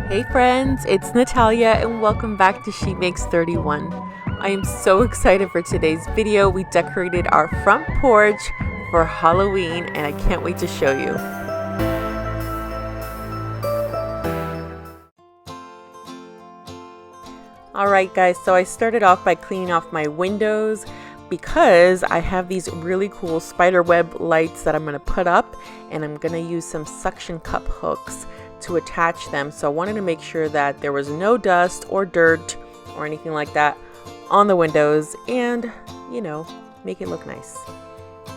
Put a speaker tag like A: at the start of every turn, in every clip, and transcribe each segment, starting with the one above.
A: Hey friends, it's Natalia and welcome back to She Makes 31. I am so excited for today's video. We decorated our front porch for Halloween and I can't wait to show you. Alright guys, so I started off by cleaning off my windows because I have these really cool spiderweb lights that I'm going to put up, and I'm going to use some suction cup hooks to attach them. So I wanted to make sure that there was no dust or dirt or anything like that on the windows and, you know, make it look nice.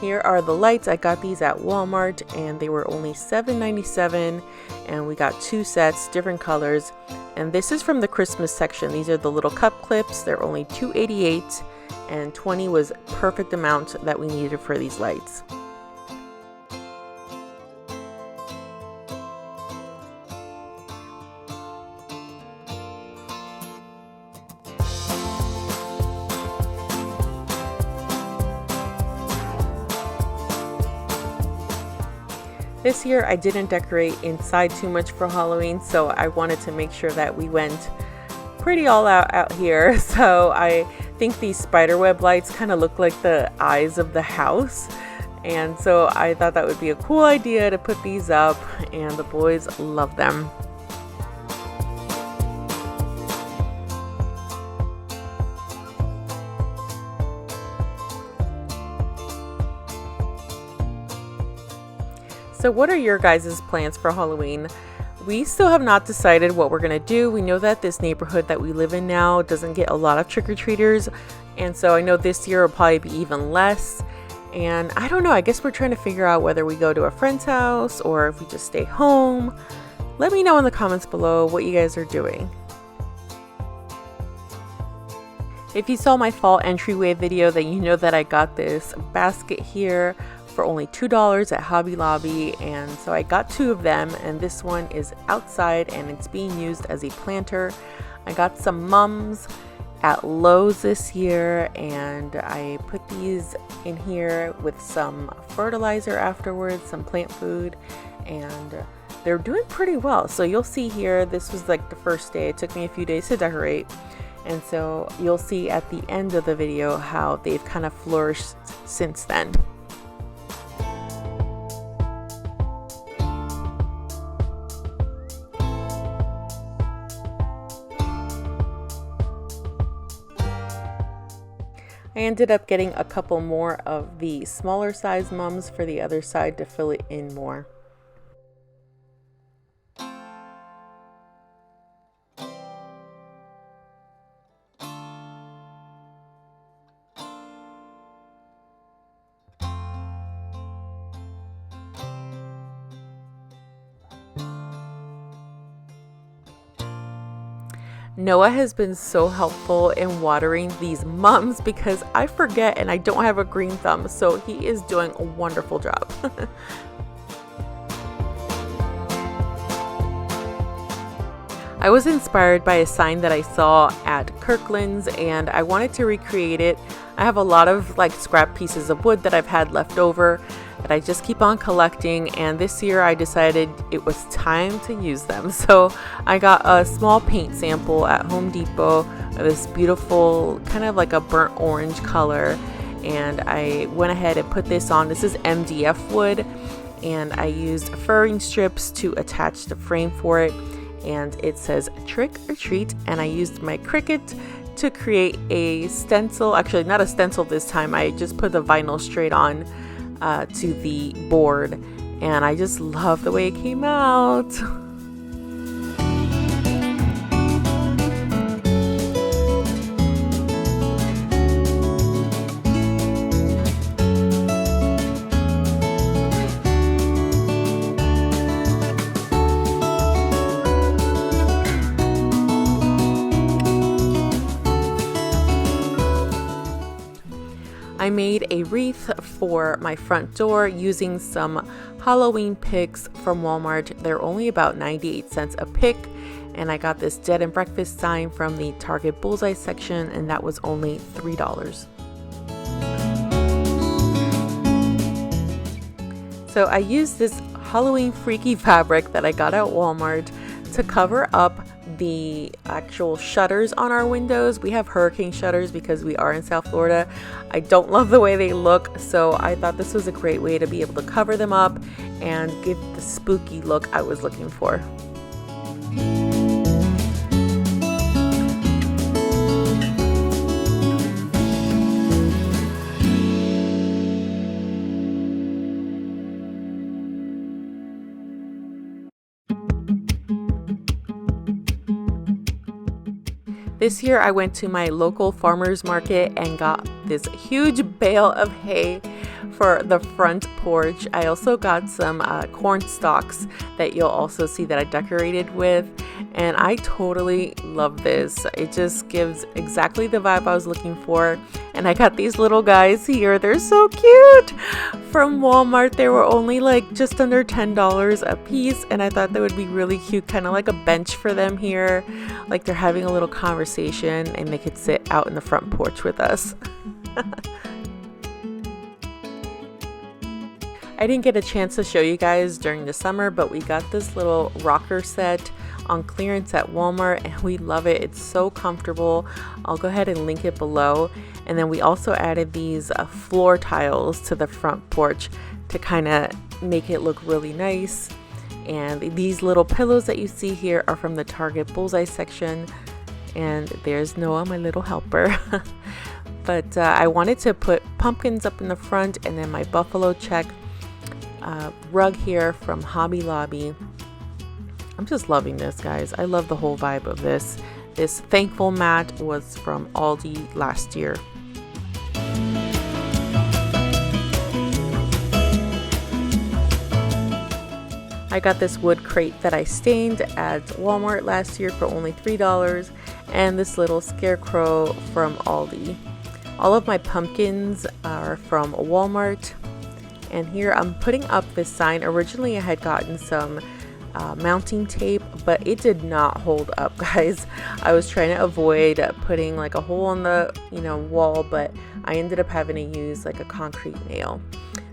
A: Here are the lights. I got these at Walmart and they were only $7.97, and we got two sets, different colors. And this is from the Christmas section. These are the little cup clips. They're only $2.88, and 20 was perfect amount that we needed for these lights. This year I didn't decorate inside too much for Halloween, so I wanted to make sure that we went pretty all out here. So I think these spiderweb lights kind of look like the eyes of the house, and so I thought that would be a cool idea to put these up, and the boys love them. So what are your guys' plans for Halloween? We still have not decided what we're gonna do. We know that this neighborhood that we live in now doesn't get a lot of trick-or-treaters, and so I know this year will probably be even less. And I don't know, I guess we're trying to figure out whether we go to a friend's house or if we just stay home. Let me know in the comments below what you guys are doing. If you saw my fall entryway video, then you know that I got this basket here for only $2 at Hobby Lobby, and so I got two of them, and this one is outside and it's being used as a planter. I got some mums at Lowe's this year, and I put these in here with some fertilizer afterwards, some plant food, and they're doing pretty well. So you'll see here, this was like the first day. It took me a few days to decorate, and so you'll see at the end of the video how they've kind of flourished since then. I ended up getting a couple more of the smaller size mums for the other side to fill it in more. Noah has been so helpful in watering these mums because I forget and I don't have a green thumb, so he is doing a wonderful job. I was inspired by a sign that I saw at Kirkland's and I wanted to recreate it. I have a lot of like scrap pieces of wood that I've had left over that I just keep on collecting, and this year I decided it was time to use them. So I got a small paint sample at Home Depot of this beautiful kind of like a burnt orange color, and I went ahead and put this on. This is MDF wood, and I used furring strips to attach the frame for it, and it says trick or treat, and I used my Cricut to create a stencil. Actually not a stencil this time, I just put the vinyl straight on to the board, and I just love the way it came out. I made a wreath for my front door using some Halloween picks from Walmart. They're only about 98 cents a pick, and I got this dead and breakfast sign from the Target Bullseye section, and that was only $3. So I used this Halloween freaky fabric that I got at Walmart To cover up the actual shutters on our windows, we have hurricane shutters because we are in South Florida. I don't love the way they look, so I thought this was a great way to be able to cover them up and give the spooky look I was looking for. This year I went to my local farmer's market and got this huge bale of hay for the front porch. I also got some corn stalks that you'll also see that I decorated with, and I totally love this. It just gives exactly the vibe I was looking for. And I got these little guys here. They're so cute from Walmart. They were only like just under $10 a piece, and I thought they would be really cute, kind of like a bench for them here, like they're having a little conversation and they could sit out in the front porch with us. I didn't get a chance to show you guys during the summer, but we got this little rocker set on clearance at Walmart and we love it. It's so comfortable. I'll go ahead and link it below. And then we also added these floor tiles to the front porch to kind of make it look really nice. And these little pillows that you see here are from the Target bullseye section. And there's Noah, my little helper. But I wanted to put pumpkins up in the front, and then my buffalo check rug here from Hobby Lobby. I'm just loving this, guys. I love the whole vibe of this. This thankful mat was from Aldi last year. I got this wood crate that I stained at Walmart last year for only $3, and this little scarecrow from Aldi. All of my pumpkins are from Walmart. And here I'm putting up this sign. Originally I had gotten some mounting tape, but it did not hold up, guys. I was trying to avoid putting like a hole in the wall, but I ended up having to use like a concrete nail.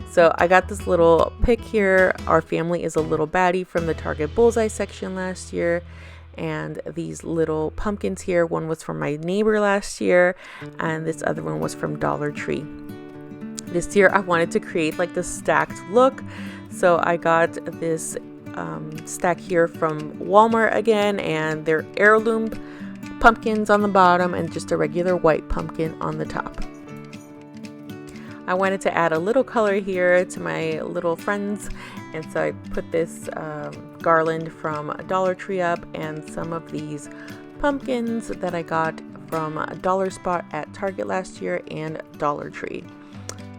A: So I got this little pic here. Our family is a little baddie from the Target bullseye section last year. And these little pumpkins here, one was from my neighbor last year, and this other one was from Dollar Tree. This year I wanted to create like the stacked look, so I got this stack here from Walmart again, and they're heirloom pumpkins on the bottom and just a regular white pumpkin on the top. I wanted to add a little color here to my little friends, and so I put this garland from Dollar Tree up, and some of these pumpkins that I got from Dollar Spot at Target last year and Dollar Tree.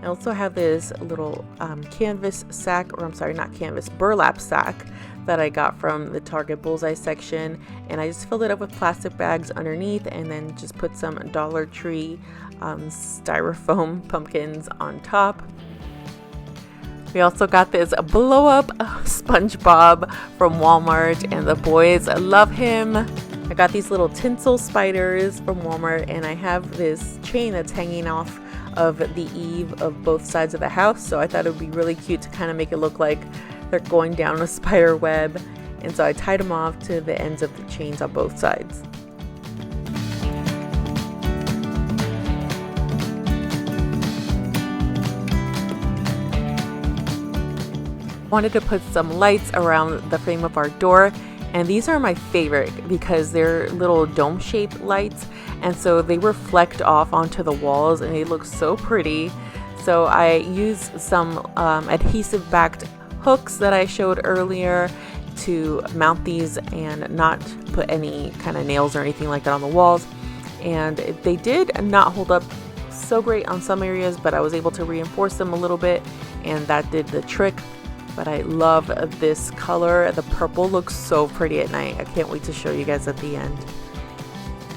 A: I also have this little canvas sack, or I'm sorry, not canvas, burlap sack that I got from the Target bullseye section, and I just filled it up with plastic bags underneath and then just put some Dollar Tree styrofoam pumpkins on top. We also got this blow up SpongeBob from Walmart, and the boys love him. I got these little tinsel spiders from Walmart, and I have this chain that's hanging off of the eave of both sides of the house, so I thought it would be really cute to kind of make it look like they're going down a spider web, and so I tied them off to the ends of the chains on both sides. Wanted to put some lights around the frame of our door, and these are my favorite because they're little dome-shaped lights, and so they reflect off onto the walls and they look so pretty. So I used some adhesive backed hooks that I showed earlier to mount these and not put any kind of nails or anything like that on the walls, and they did not hold up so great on some areas, but I was able to reinforce them a little bit, and that did the trick. But I love this color. The purple looks so pretty at night. I can't wait to show you guys at the end.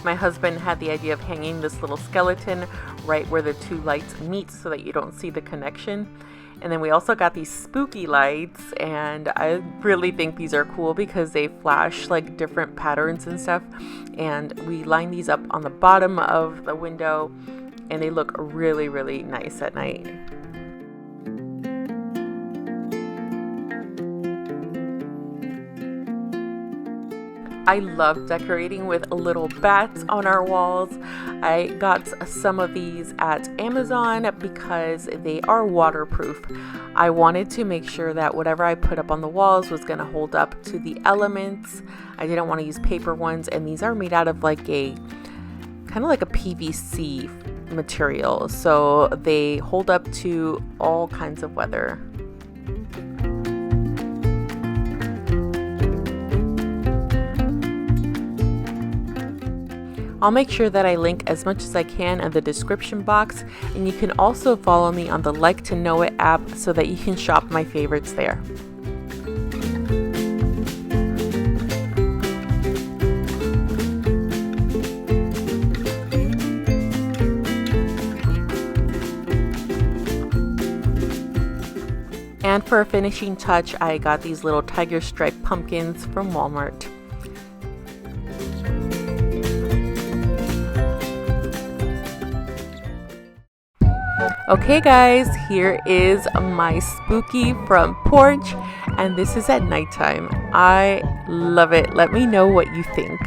A: My husband had the idea of hanging this little skeleton right where the two lights meet so that you don't see the connection. And then we also got these spooky lights, and I really think these are cool because they flash like different patterns and stuff. And we line these up on the bottom of the window, and they look really, really nice at night. I love decorating with little bats on our walls. I got some of these at Amazon because they are waterproof. I wanted to make sure that whatever I put up on the walls was going to hold up to the elements. I didn't want to use paper ones, and these are made out of like a kind of like a PVC material, so they hold up to all kinds of weather. I'll make sure that I link as much as I can in the description box, and you can also follow me on the LIKEtoKnow.it app so that you can shop my favorites there. And for a finishing touch, I got these little tiger stripe pumpkins from Walmart. Okay guys, here is my spooky front porch, and this is at nighttime. I love it. Let me know what you think.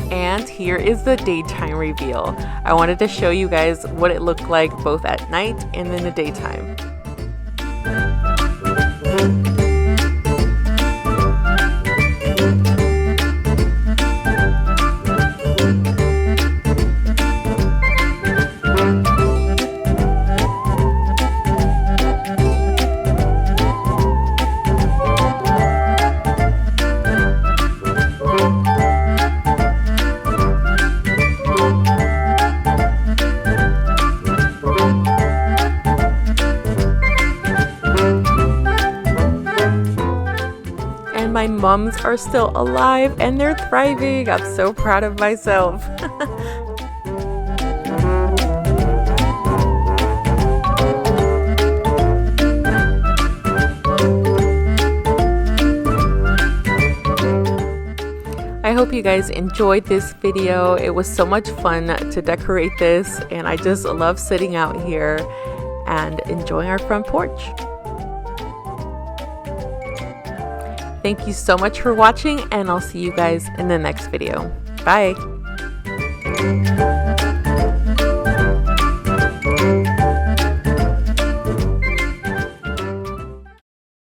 A: And here is the daytime reveal. I wanted to show you guys what it looked like both at night and in the daytime. My mums are still alive and they're thriving. I'm so proud of myself. I hope you guys enjoyed this video. It was so much fun to decorate this, and I just love sitting out here and enjoying our front porch. Thank you so much for watching, and I'll see you guys in the next video. Bye!